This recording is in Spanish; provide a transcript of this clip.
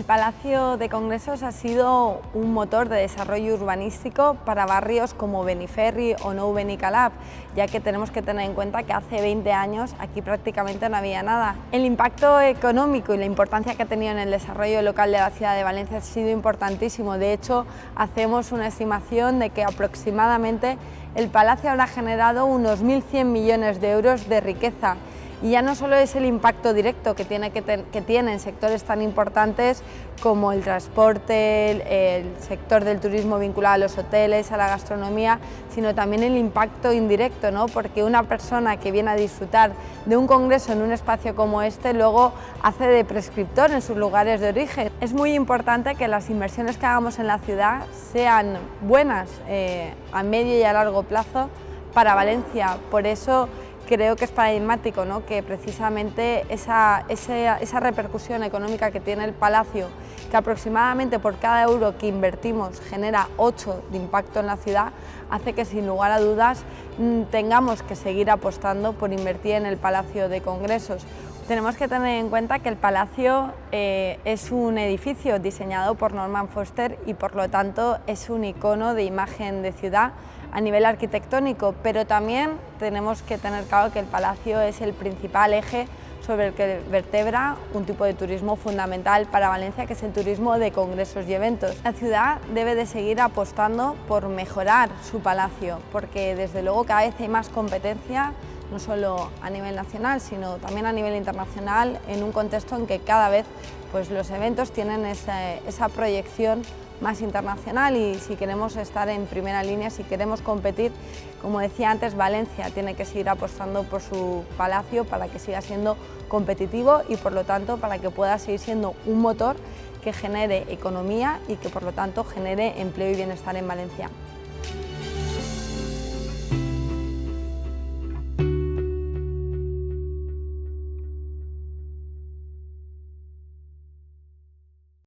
Palacio de Congresos ha sido un motor de desarrollo urbanístico para barrios como Beniferri o Nou Benicalap, ya que tenemos que tener en cuenta que hace 20 años aquí prácticamente no había nada. El impacto económico y la importancia que ha tenido en el desarrollo local de la ciudad de Valencia ha sido importantísimo. De hecho, hacemos una estimación de que aproximadamente el Palacio habrá generado unos 1.100 millones de euros de riqueza. Y ya no solo es el impacto directo que tiene en sectores tan importantes como el transporte, el sector del turismo vinculado a los hoteles, a la gastronomía, sino también el impacto indirecto, ¿no? Porque una persona que viene a disfrutar de un congreso en un espacio como este luego hace de prescriptor en sus lugares de origen. Es muy importante que las inversiones que hagamos en la ciudad sean buenas a medio y a largo plazo para Valencia. Por eso creo que es paradigmático, ¿no?, que precisamente esa repercusión económica que tiene el Palacio, que aproximadamente por cada euro que invertimos genera 8 de impacto en la ciudad, hace que sin lugar a dudas tengamos que seguir apostando por invertir en el Palacio de Congresos. Tenemos que tener en cuenta que el Palacio es un edificio diseñado por Norman Foster y por lo tanto es un icono de imagen de ciudad a nivel arquitectónico, pero también tenemos que tener claro que el Palacio es el principal eje sobre el que vertebra un tipo de turismo fundamental para Valencia, que es el turismo de congresos y eventos. La ciudad debe de seguir apostando por mejorar su palacio, porque desde luego cada vez hay más competencia, no solo a nivel nacional, sino también a nivel internacional, en un contexto en que cada vez los eventos tienen esa proyección más internacional, y si queremos estar en primera línea, si queremos competir, como decía antes, Valencia tiene que seguir apostando por su palacio para que siga siendo competitivo y por lo tanto para que pueda seguir siendo un motor que genere economía y que por lo tanto genere empleo y bienestar en Valencia.